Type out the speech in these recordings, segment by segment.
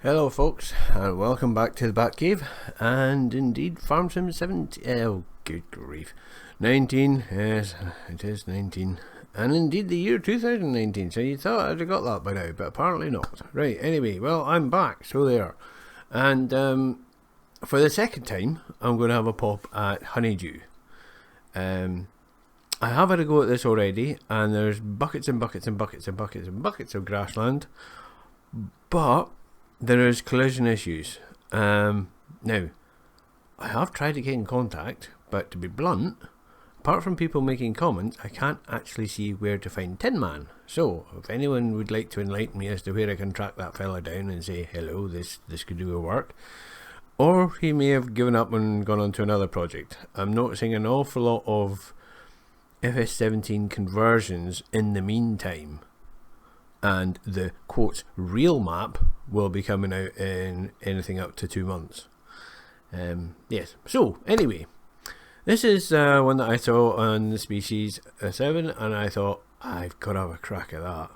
Hello folks, and welcome back to the Batcave, and indeed Farm Sim 17, oh good grief, 19, yes it is 19, and indeed the year 2019, so you thought I'd have got that by now, but apparently not. Right, anyway, well I'm back, so there, and for the second time I'm going to have a pop at Honeydew. I have had a go at this already, and there's buckets and buckets and buckets and buckets and buckets of grassland, but there is collision issues. Now, I have tried to get in contact, but to be blunt, apart from people making comments, I can't actually see where to find Tin Man. So, if anyone would like to enlighten me as to where I can track that fella down and say, hello, this could do a work. Or he may have given up and gone on to another project. I'm noticing an awful lot of FS17 conversions in the meantime. And the, quote, real map will be coming out in anything up to 2 months. Yes, so, anyway, this is one that I saw on the Species 7, and I thought, I've got to have a crack at that.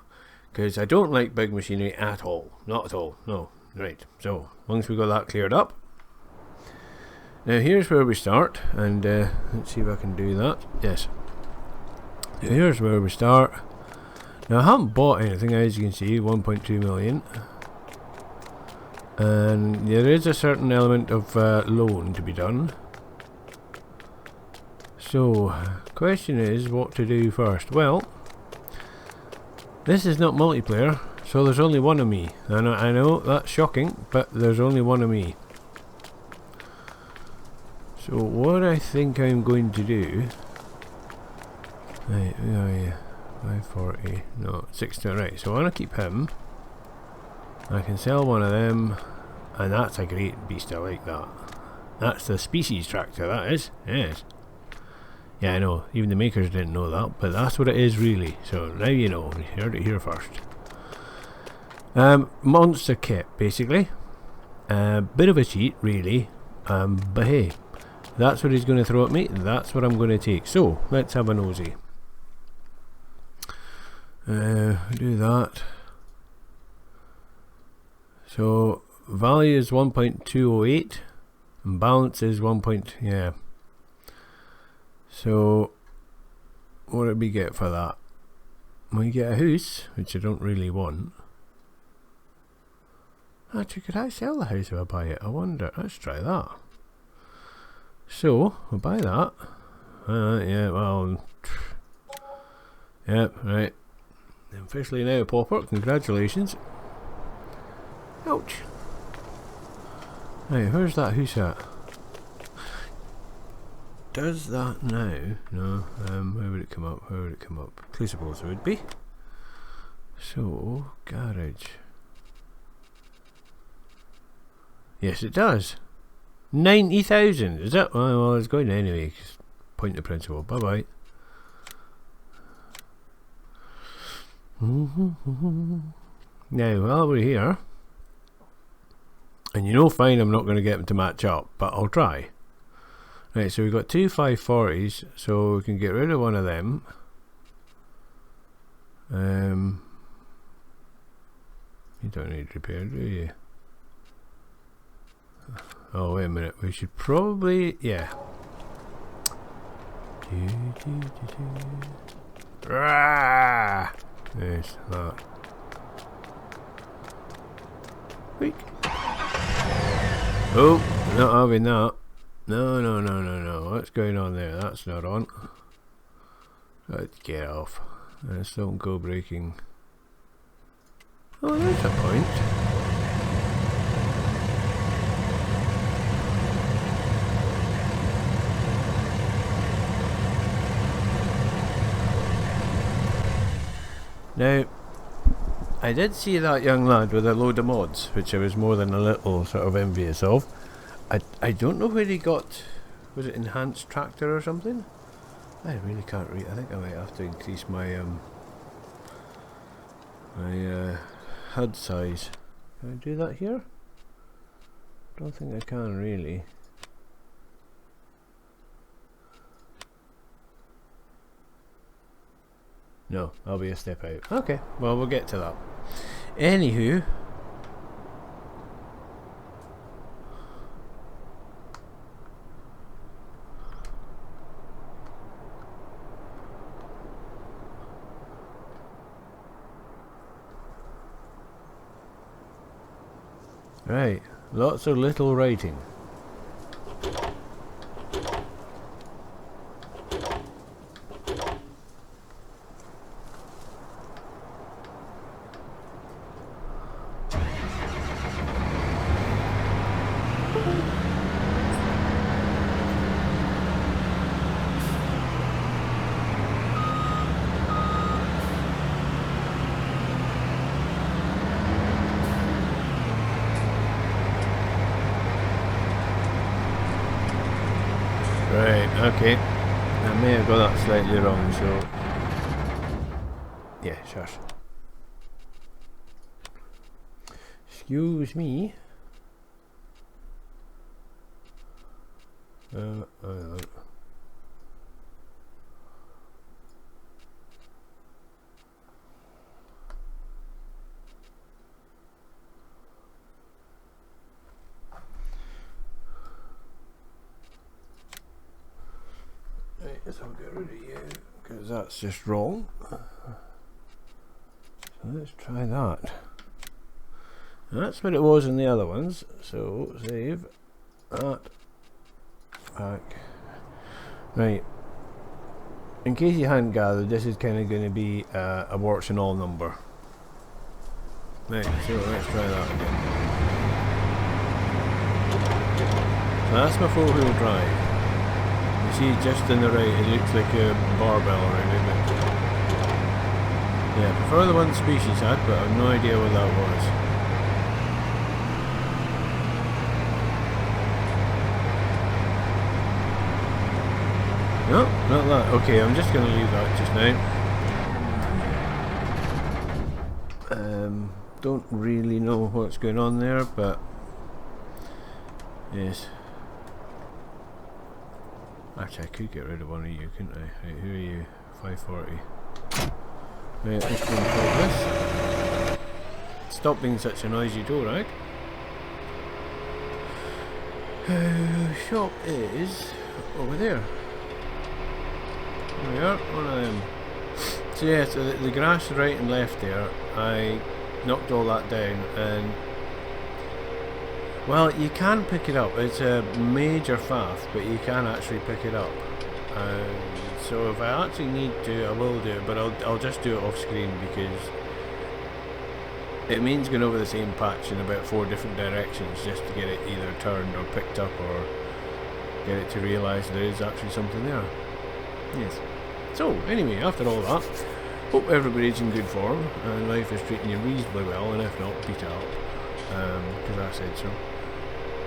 Because I don't like big machinery at all. Not at all, no. Right, so, once we got that cleared up. Now, here's where we start, and let's see if I can do that. Yes. Here's where we start. Now I haven't bought anything, as you can see, 1.2 million, and there is a certain element of loan to be done. So, question is what to do first. Well, this is not multiplayer, so there's only one of me. I know that's shocking, but there's only one of me. So what I think I'm going to do... Right, where are you? 540, no, 60, right, so I want to keep him. I can sell one of them, and that's a great beast, I like that. That's the Species tractor, that is, yes. Yeah, I know, even the makers didn't know that, but that's what it is really, so now you know, you heard it here first. Monster kit, basically. Bit of a cheat, really, but hey, that's what he's going to throw at me, that's what I'm going to take. So, let's have a nosy. Do that. So value is 1.208 and balance is 1. Yeah. So what did we get for that? We get a house, which I don't really want. Actually, could I sell the house if I buy it? I wonder. Let's try that. So we'll buy that. Yeah. Well. Yep. Right. Officially now a pauper, congratulations. Ouch. Right, where's that house at? Does that now? No, where would it come up? Where would it come up? I suppose it would be. So, garage. Yes, it does. 90,000, is that? Well, it's going anyway. Point of principle. Bye bye. Now, while we're here, and you know fine I'm not going to get them to match up, but I'll try. Right, so we've got two 540s, so we can get rid of one of them. You don't need repair, do you? Oh, wait a minute, we should probably, yeah. Rah! Yes, that. Weak. Oh, not having that. No. What's going on there? That's not on. Let's get off. Let's don't go breaking. Oh, there's a point. Now, I did see that young lad with a load of mods, which I was more than a little sort of envious of. I don't know where he got, was it enhanced tractor or something? I really can't read. I think I might have to increase my HUD size. Can I do that here? Don't think I can really. No, I'll be a step out. Okay, well we'll get to that. Anywho, Right, lots of little writing. Right, okay. I may have got that slightly wrong, so... yeah, shush. Excuse me. Right, so I'll get rid of you, because that's just wrong. So let's try that. That's what it was in the other ones, so save that back. Right, in case you hadn't gathered, this is kind of going to be a warts and all number. Right, so let's try that again. So that's my 4-wheel drive. You see just in the right, it looks like a barbell around it. Yeah, I prefer the one Species had, but I have no idea what that was. No, not that. Okay, I'm just going to leave that just now. Don't really know what's going on there, but yes. Actually, I could get rid of one of you, couldn't I? Right, who are you? 540. Right, let's go and call this. Stop being such a noisy door, right? Shop is over there. There we are, one of them. So yeah, so the grass right and left there, I knocked all that down, and well, you can pick it up. It's a major faff, but you can actually pick it up. So if I actually need to, I will do it, but I'll just do it off screen, because it means going over the same patch in about 4 different directions just to get it either turned or picked up, or get it to realise there is actually something there. Yes. So anyway, after all that, hope everybody's in good form and life is treating you reasonably well, and if not, beat it up, because I said so.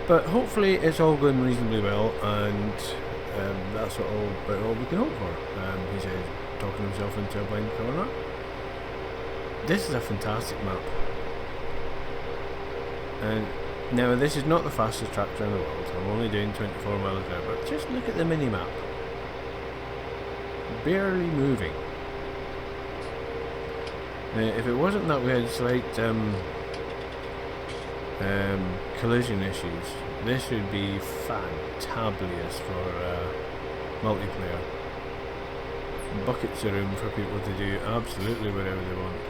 But hopefully it's all going reasonably well, and that's about all we can hope for. He said, talking himself into a blind corner. This is a fantastic map. And now this is not the fastest tractor in the world. I'm only doing 24 miles an hour, but just look at the mini-map. Barely moving. If it wasn't that we had slight collision issues, this would be fantabulous for multiplayer. Buckets of room for people to do absolutely whatever they want.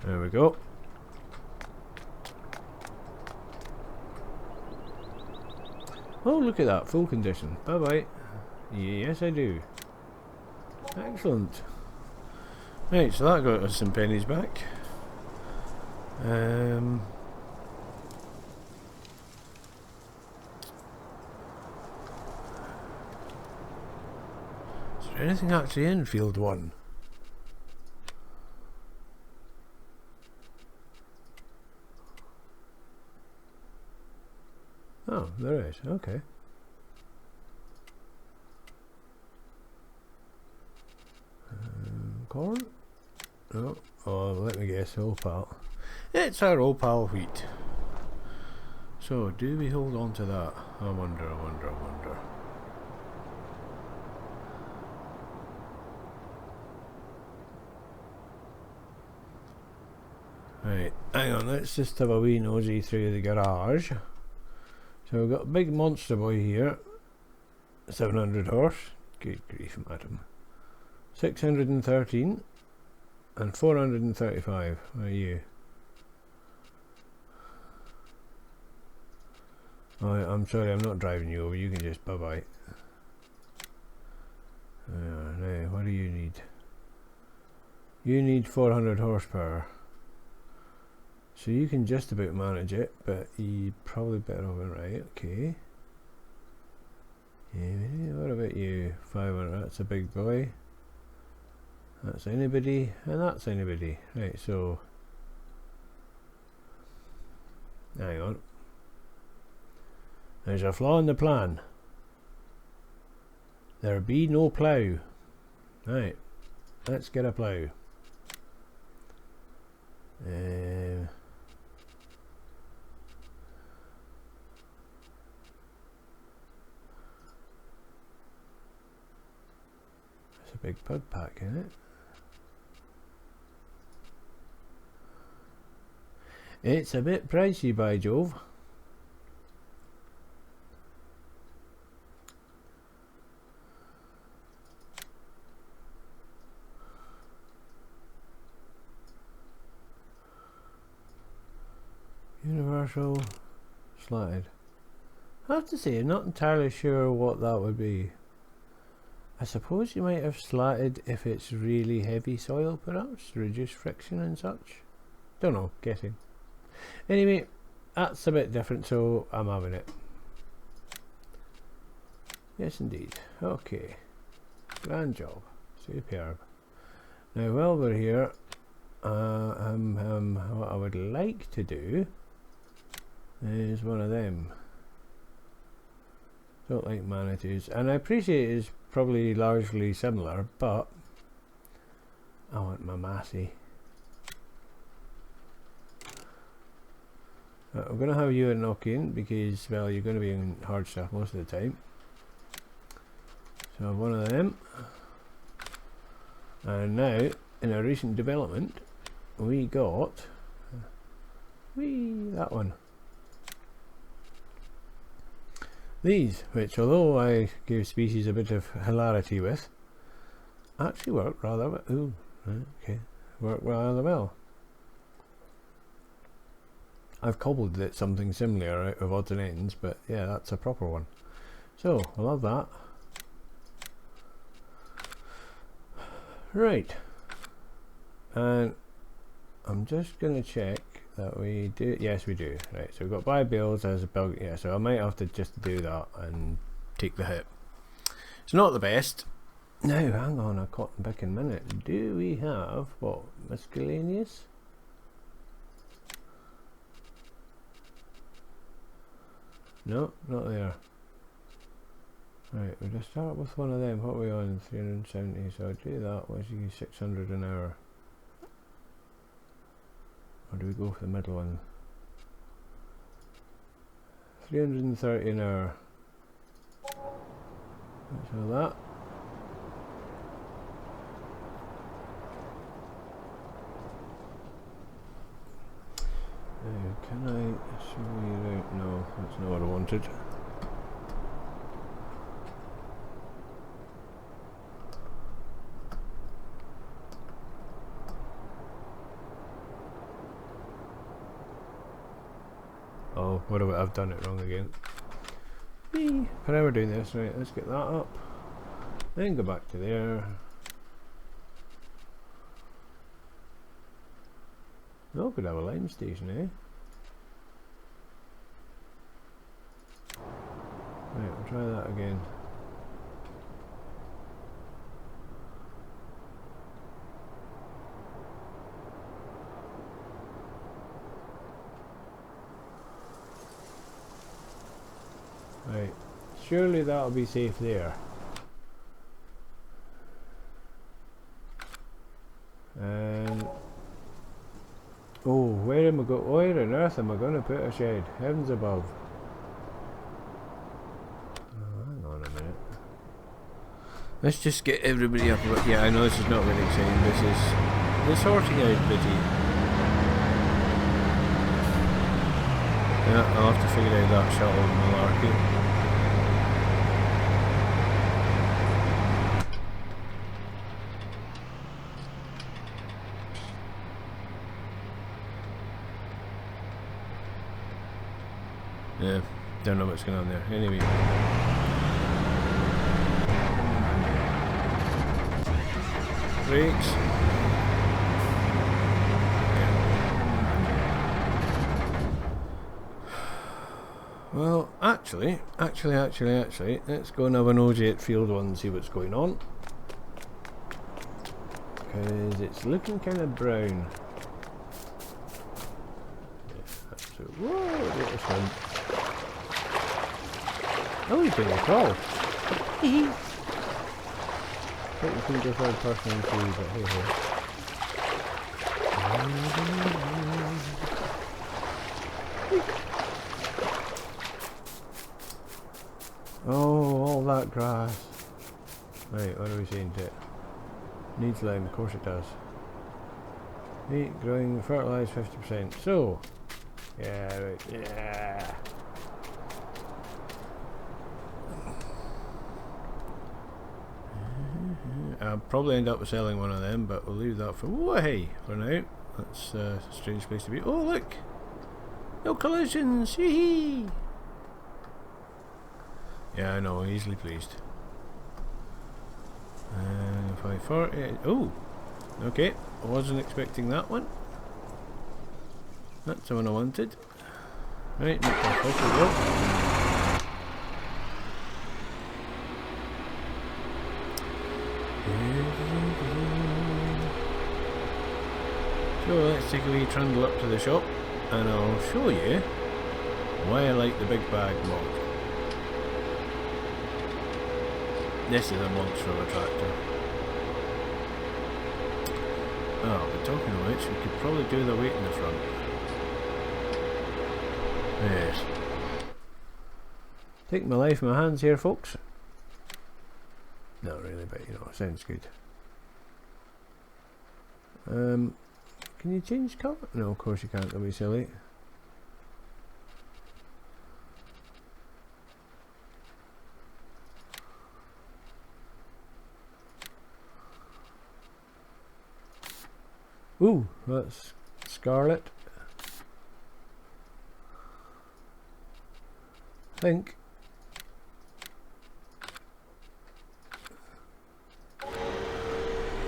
There we go. Oh, look at that, full condition. Bye bye. Yes, I do. Excellent. Right, so that got us some pennies back. Is there anything actually in field 1? Oh, there is. Okay. Corn? No. Oh, let me guess. Opal. It's our Opal wheat. So, do we hold on to that? I wonder. Right, hang on. Let's just have a wee nosy through the garage. So we've got a big monster boy here, 700 horse. Good grief, madam. 613 and 435. What are you? Oh, I'm sorry, I'm not driving you over. You can just bye-bye. Now, what do you need? You need 400 horsepower. So you can just about manage it, but you probably better over, right? Okay. What about you? 500, that's a big boy. That's anybody, and that's anybody. Right, so... hang on. There's a flaw in the plan. There be no plough. Right, let's get a plough. It's a big pug pack, isn't it? It's a bit pricey, by Jove. Universal slide. I have to say, I'm not entirely sure what that would be. I suppose you might have slatted if it's really heavy soil, perhaps, to reduce friction and such. Don't know, guessing. Anyway, that's a bit different, so I'm having it. Yes, indeed. Okay. Grand job. Superb. Now, while we're here, what I would like to do is one of them. Don't like Manitous, and I appreciate it's probably largely similar, but I want my Massey. I'm going to have you a knock-in because, well, you're going to be in hard stuff most of the time. So one of them. And now, in a recent development, we got that one. These, which although I gave Species a bit of hilarity with, actually work rather well. Ooh, right, okay, work rather well. I've cobbled it something similar out of odds and ends, but yeah, that's a proper one. So I love that. Right, and I'm just going to check that we do. Yes, we do. Right, so we've got buy bills as a build. Yeah, so I might have to just do that and take the hit. It's not the best. Now, hang on a cotton picking minute. Do we have what, miscellaneous? No, not there. Right, we'll just start with one of them. What are we on? 370. So I'll do that. Let's use 600 an hour. Or do we go for the middle one? 330 an hour. So that. Can I show you around? No, that's not what I wanted. Oh, what have I've done it wrong again. Forever doing this. Right, let's get that up. Then go back to there. No, could have a lime station, eh? Right, we'll try that again. Right, surely that'll be safe there. And oh, where on earth am I going to put a shed? Heavens above. Oh, hang on a minute. Let's just get everybody up. Yeah, I know this is not really exciting. This is the sorting out bitty. Yeah, I'll have to figure out that shuttle malarkey. Yeah, don't know what's going on there. Anyway. Brakes. Well, actually, let's go and have an OJ at field one and see what's going on. Because it's looking kind of brown. Yeah, whoa, look at this one. Oh, he's doing a crawl. Hee But you can just ride past and see, but hey ho. Oh, all that grass. Right, what are we saying to it? Needs lime, of course it does. Meat growing, fertilised 50%. So, yeah, right, yeah. I'll probably end up selling one of them, but we'll leave that for way for now. That's a strange place to be. Oh, look! No collisions! Hee! Yeah, I know, easily pleased. And 540. Oh! Okay, I wasn't expecting that one. That's the one I wanted. Right, off we go. So let's take a wee trundle up to the shop and I'll show you why I like the big bag mod. This is a monster of a tractor. Oh, but talking of which, we could probably do the weight in the front. Yes. Take my life in my hands here, folks. Not really, but you know, it sounds good. Can you change colour? No, of course you can't, that'll be silly. Ooh, that's scarlet. I think.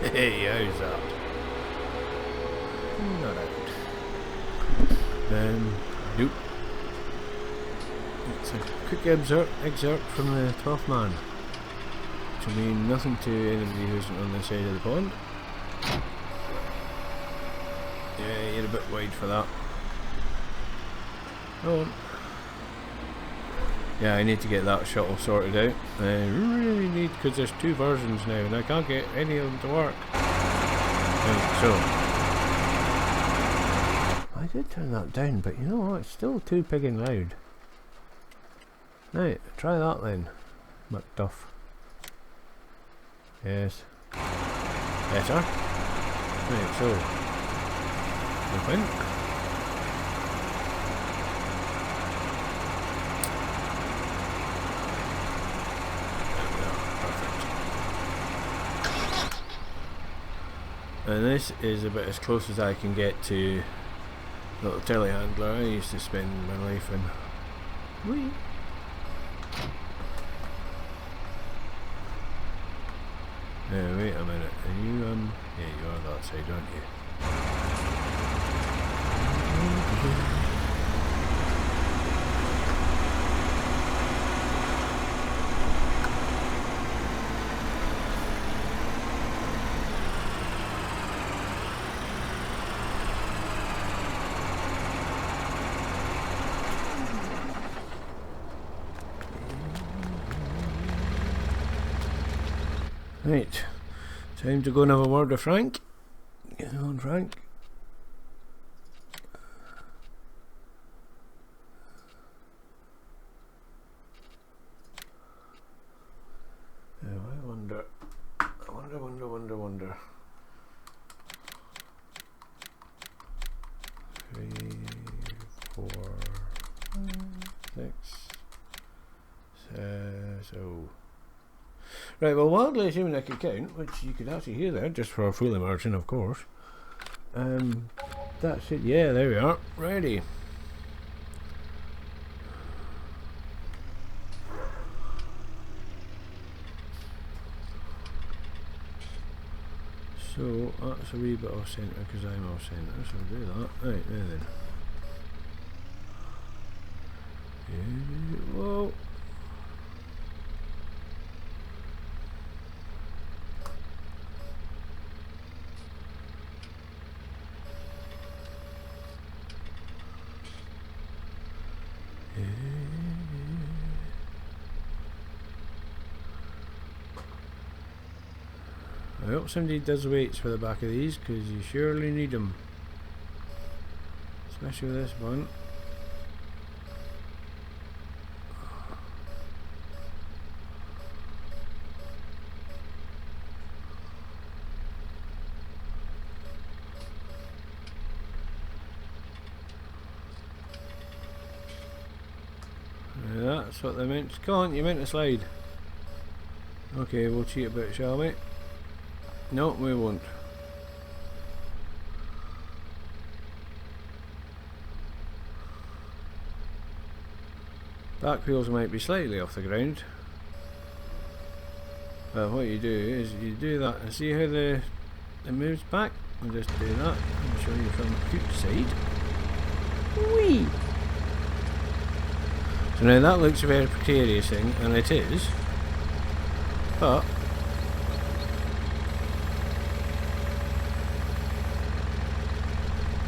Hey, how's that? Not out. Nope. It's a quick excerpt from the 12th man. Which will mean nothing to anybody who isn't on this side of the pond. Yeah, you're a bit wide for that. Oh. Yeah, I need to get that shuttle sorted out. I really need, because there's 2 versions now and I can't get any of them to work. Right, so. I did turn that down, but you know what, it's still too big and loud. Right, try that then, McDuff. Yes. Better. Right, so. Open. And this is about as close as I can get to the little telehandler I used to spend my life in. Whee! Wait a minute. Are you yeah, you are that side, aren't you? Right, time to go and have a word with Frank. Get on, Frank. I wonder. 3, 4, 6. So. Right, well, wildly assuming I could count, which you could actually hear there, just for a full immersion, of course. That's it. Yeah, there we are. Ready. So that's a wee bit off centre because I'm off centre, so I'll do that. Right, now then. Whoa. I hope somebody does weights for the back of these because you surely need them, especially with this one. That's what they meant. Come on, you meant to slide. Okay, we'll cheat a bit, shall we? No, we won't. Back wheels might be slightly off the ground. But what you do is you do that and see how it moves back? I'll just do that. I'll show you from outside. Whee! So now that looks a very precarious thing, and it is. But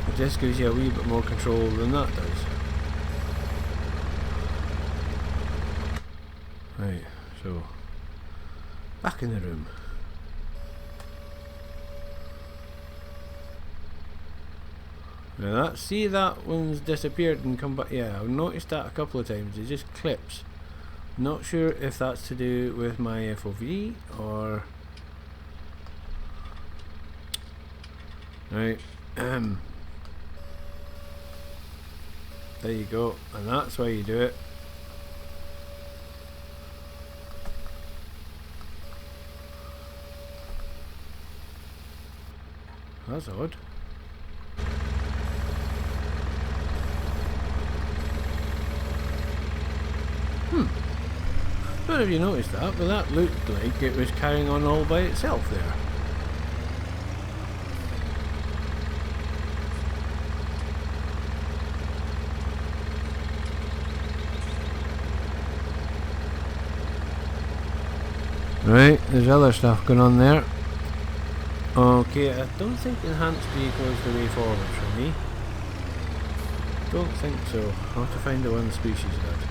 it just gives you a wee bit more control than that does. Right, so back in the room. Now see that one's disappeared and come back. Yeah, I've noticed that a couple of times. It just clips. Not sure if that's to do with my FOV or right. There you go, and that's why you do it. That's odd. I don't know if you noticed that, but that looked like it was carrying on all by itself there. Right, there's other stuff going on there. Okay, I don't think enhanced vehicle is the way forward for me. Don't think so. I'll have to find the one species that.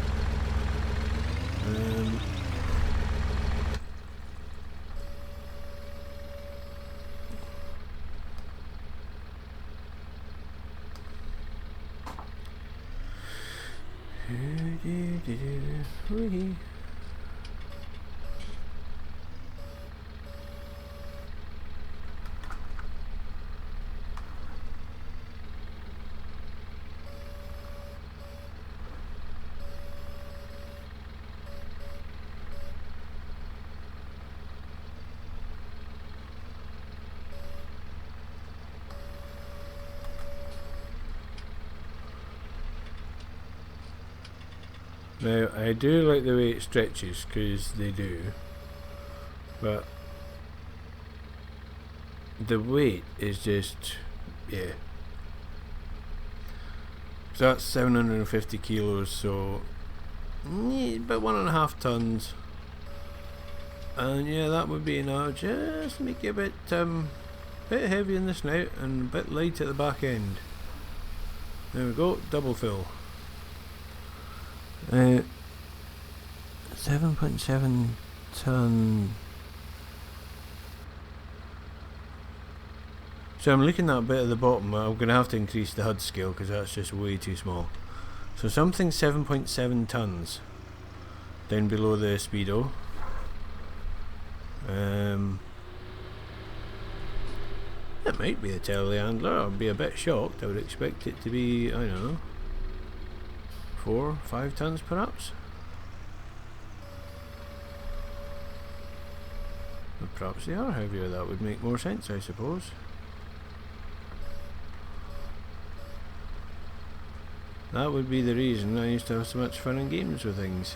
Now, I do like the way it stretches, because they do, but the weight is just, yeah. So that's 750 kilos, so about 1.5 tons. And yeah, that would be enough. Just make it a bit heavy in the snout and a bit light at the back end. There we go, double fill. 7.7 ton. So I'm looking at a bit at the bottom. I'm going to have to increase the HUD scale because that's just way too small. So something 7.7 tons down below the speedo. It might be a telehandler. I'd be a bit shocked. I would expect it to be, I don't know, 4 or 5 tons perhaps. But perhaps they are heavier. That would make more sense, I suppose. That would be the reason I used to have so much fun in games with things.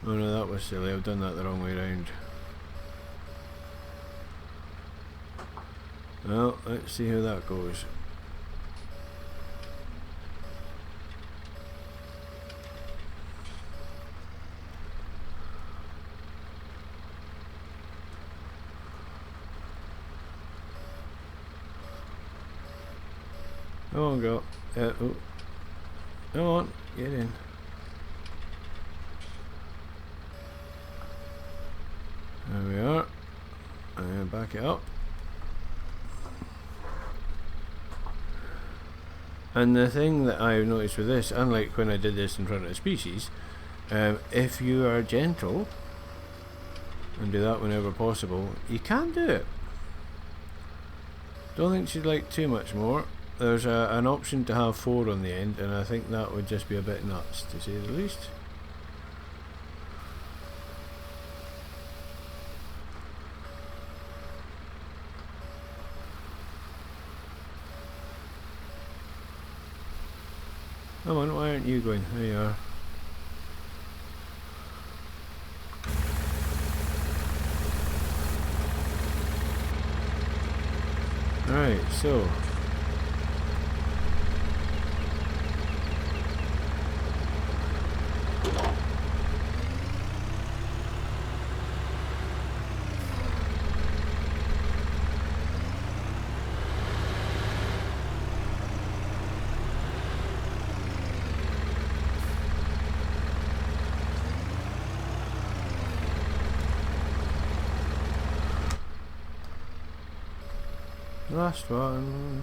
Oh no, that was silly. I've done that the wrong way round. Well, let's see how that goes. Come on, go. Oh. Come on, get in. There we are. And back it up. And the thing that I've noticed with this, unlike when I did this in front of the species, if you are gentle and do that whenever possible, you can do it. Don't think she'd like too much more. There's an option to have 4 on the end, and I think that would just be a bit nuts, to say the least. Come on, why aren't you going? There you are. Alright, so last one.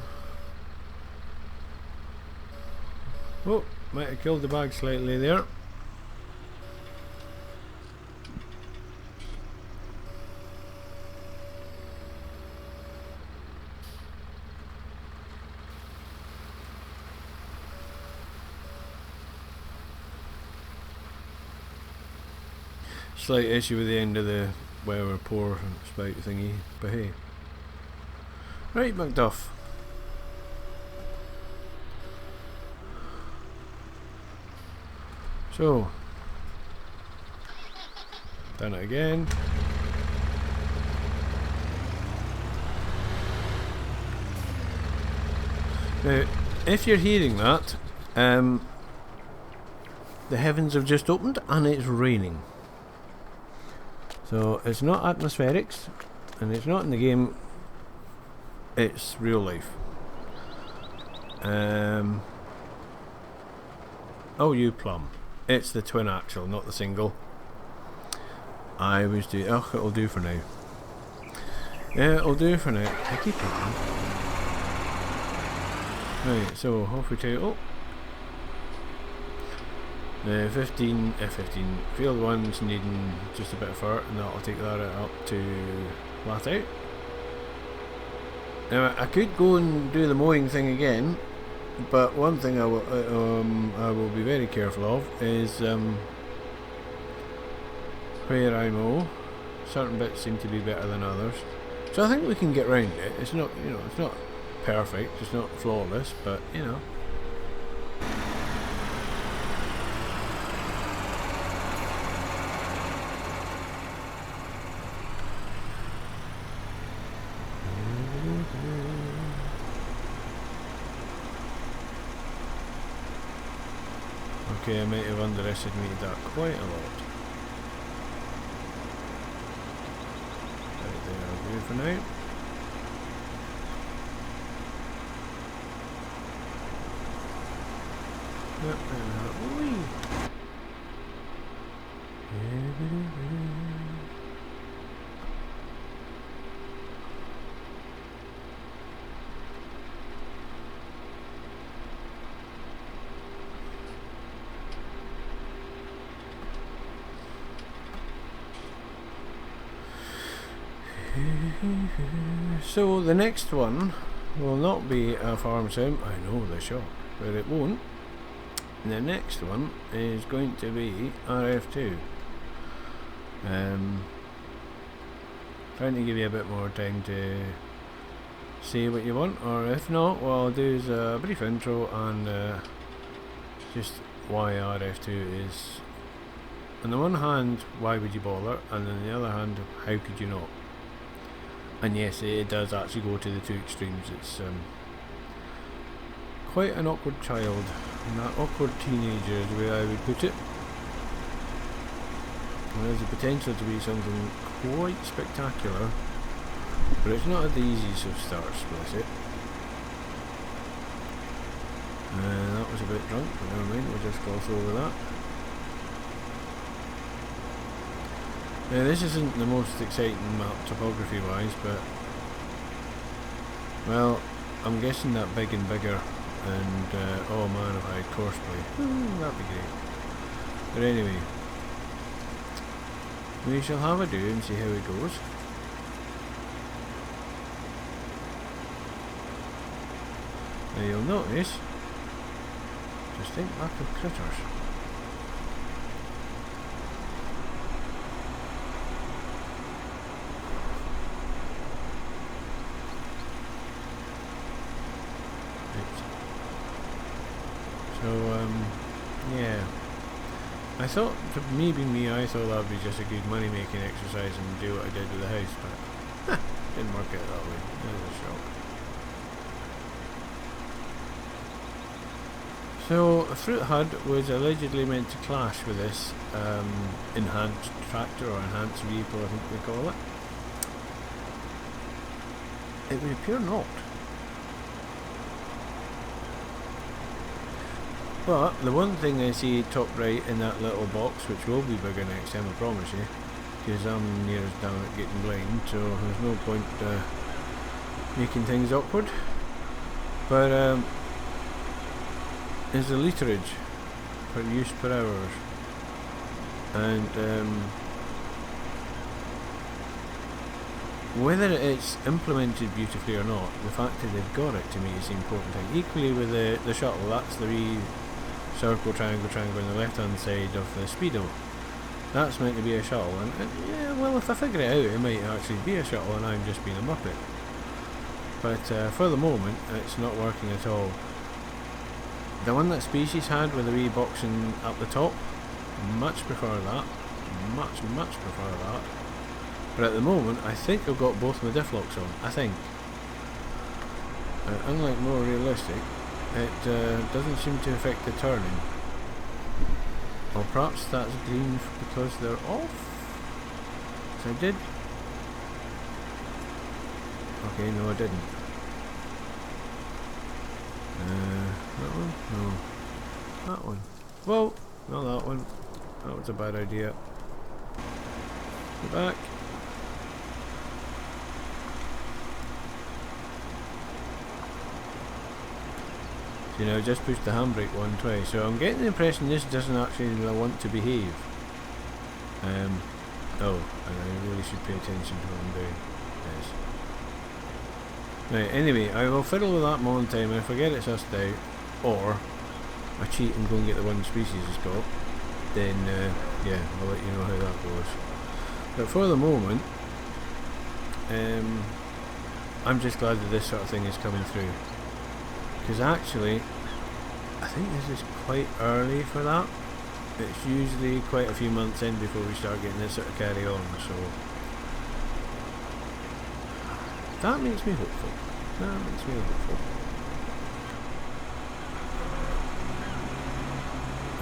Oh, might have killed the bag slightly there. Slight issue with the end of the weather pour spout thingy, but hey. Right, Macduff. So, done it again. Now, if you're hearing that, the heavens have just opened and it's raining. So it's not atmospherics, and it's not in the game. It's real life. Oh, you plum. It's the twin axle, not the single. I was doing. Oh, it'll do for now. Yeah, it'll do for now. I keep thinking. Right, so off we take. Oh, 15 field one's needing just a bit of fur, and that'll take that up to flat out. Now I could go and do the mowing thing again, but one thing I will be very careful of is where I mow. Certain bits seem to be better than others, so I think we can get round it. It's not, you know, it's not perfect, it's not flawless, but you know. Okay, I might have underestimated that quite a lot. Right there, I'll do for now. Yep, so the next one will not be a farm sim. I know the shock, but it won't. The next one is going to be RF2. Trying to give you a bit more time to say what you want, or if not, what I'll do is a brief intro and just why RF2 is. On the one hand, why would you bother, and on the other hand, how could you not? And yes, it does actually go to the two extremes. It's quite an awkward child, an awkward teenager is the way I would put it. There's the potential to be something quite spectacular, but it's not at the easiest of starts, bless it. That was a bit drunk, but never mind, we'll just gloss over that. Now this isn't the most exciting map topography wise, but well, I'm guessing that big and bigger, and oh man, if I had courseplay, that'd be great. But anyway, we shall have a do and see how it goes. Now you'll notice, just think back of critters. So, yeah. I thought, me being me, I thought that would be just a good money making exercise and do what I did with the house, but didn't work out that way. That was a shock. So, Fruit Hud was allegedly meant to clash with this enhanced tractor or enhanced vehicle, I think they call it. It would appear not. But the one thing I see top right in that little box, which will be bigger next time, I promise you, because I'm near as down at getting blind, so there's no point making things awkward. But is the literage per use per hour, and whether it's implemented beautifully or not, the fact that they've got it to me is the important thing. Equally with the shuttle, that's the wee circle, triangle on the left hand side of the Speedo. That's meant to be a shuttle, and yeah, well, if I figure it out, it might actually be a shuttle and I'm just being a muppet. But for the moment, it's not working at all. The one that Species had with the wee boxing up the top, much prefer that. Much prefer that. But at the moment, I think I've got both my diff locks on. I think. Unlike more realistic, it doesn't seem to affect the turning. Or perhaps that's green because they're off? So I did. Okay, no I didn't. That one? No. That one. Whoa! Not that one. That was a bad idea. Go back. You know, just push the handbrake one twice. So I'm getting the impression this doesn't actually want to behave. Oh, and I really should pay attention to what I'm doing. Yes. Right, anyway, I will fiddle with that more in time, and if I get it sussed out, or I cheat and go and get the one Species has got, then yeah, I'll let you know how that goes. But for the moment, I'm just glad that this sort of thing is coming through. Because actually, I think this is quite early for that. It's usually quite a few months in before we start getting this sort of carry on, so that makes me hopeful. That makes me hopeful.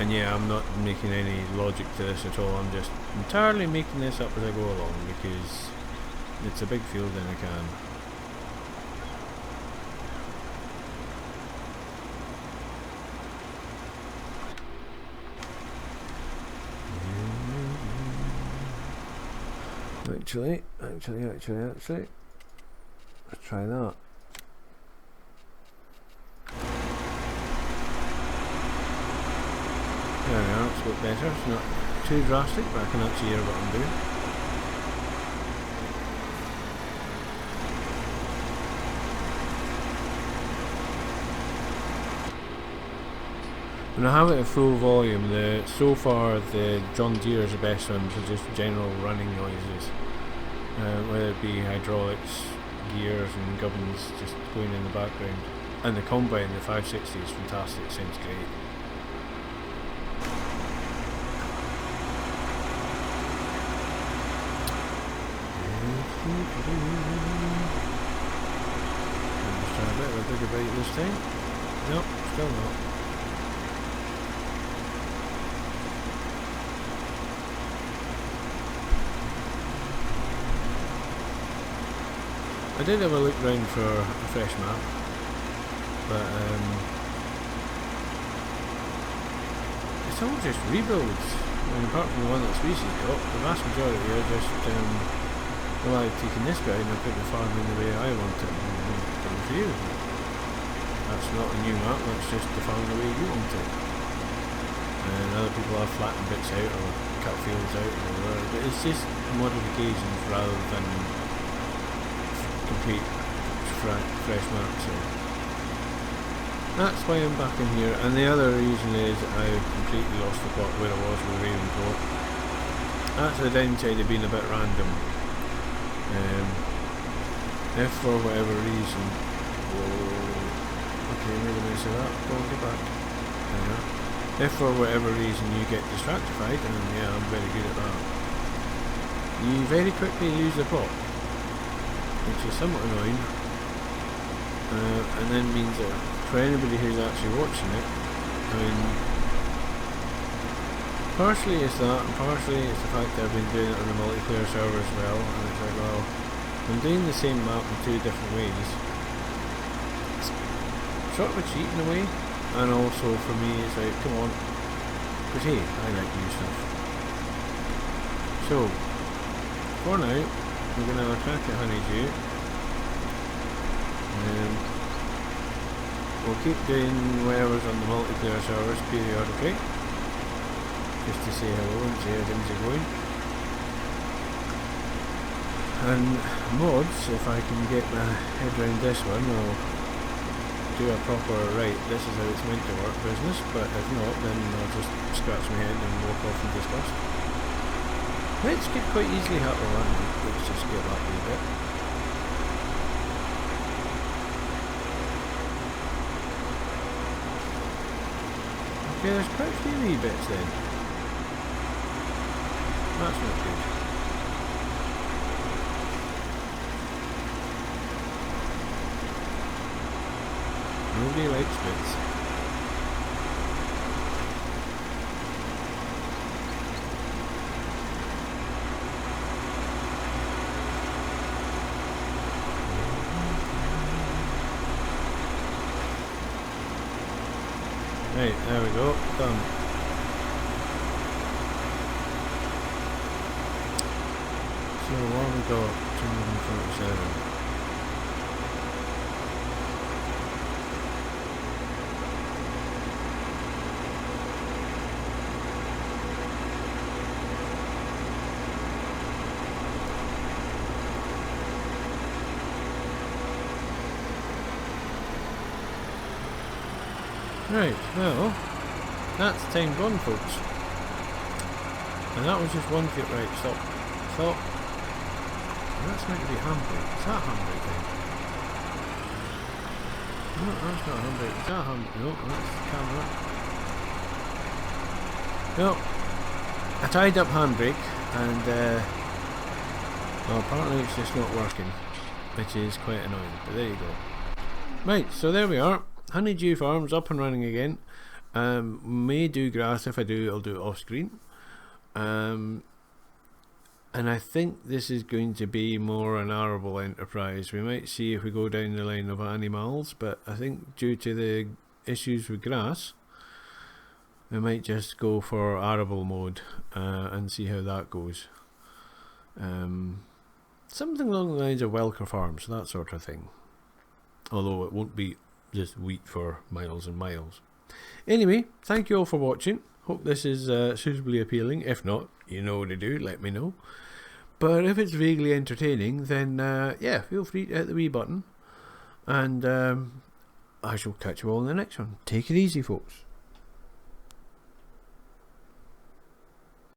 And yeah, I'm not making any logic to this at all, I'm just entirely making this up as I go along because it's a big field and I can. Actually, let's try that. There we are, it's a bit better, it's not too drastic, but I can actually hear what I'm doing. When I have it at full volume, so far the John Deere is the best one for just general running noises. Whether it be hydraulics, gears and gubbins just going in the background. And the combine, the 560 is fantastic, sounds great. Let's try a bit of a bigger bite this time. Nope, still not. I did have a look round for a fresh map, but it's all just rebuilds. I mean, apart from the one that Species got, the vast majority are just, well, I've taken this guy and I put the farm in the way I want it, and done for you. That's not a new map, that's just the farm the way you want it. And other people have flattened bits out or cut fields out or whatever, but it's just modifications rather than complete fresh map. So that's why I'm back in here, and the other reason is I completely lost the plot where I was with Ravencourt. That's the downside of being a bit random. If for whatever reason, okay, made a mess of that, go on, get back. If for whatever reason you get distractified, and yeah, I'm very good at that, you very quickly lose the plot, which is somewhat annoying, and then means that for anybody who's actually watching it, I mean, partially it's that, and partially it's the fact that I've been doing it on the multiplayer server as well, and it's like, well, I'm doing the same map in two different ways. It's sort of a cheat in a way, and also for me it's like, come on, because hey, I like new stuff. So, for now, we're going to have a crack at Honeydew. We'll keep doing whatever's on the multiplayer servers periodically, just to say hello and see how things are going. And mods, if I can get my head around this one, I'll do a proper, right, this is how it's meant to work business, but if not, then I'll just scratch my head and walk off in disgust. Let's get quite easily hit the one. Let's just get that wee bit. Okay, there's quite a few wee bits then. That's not good. Nobody likes bits. Right, there we go, done. So what have we got? 247. Right, well, that's time gone, folks. And that was just one foot. Right, stop. Stop. And that's meant to be handbrake. Is that handbrake then? No, that's not handbrake. Is that handbrake? No, that's the camera. No. I tied up handbrake and well, apparently it's just not working, which is quite annoying, but there you go. Right, so there we are. Honeydew Farms up and running again. May do grass. If I do, I'll do it off screen. And I think this is going to be more an arable enterprise. We might see if we go down the line of animals, but I think due to the issues with grass, we might just go for arable mode and see how that goes. Something along the lines of Welker Farms, that sort of thing. Although it won't be just wheat for miles and miles. Anyway, thank you all for watching. Hope this is suitably appealing. If not, you know what to do, let me know. But if it's vaguely entertaining, then yeah, feel free to hit the wee button. And I shall catch you all in the next one. Take it easy, folks.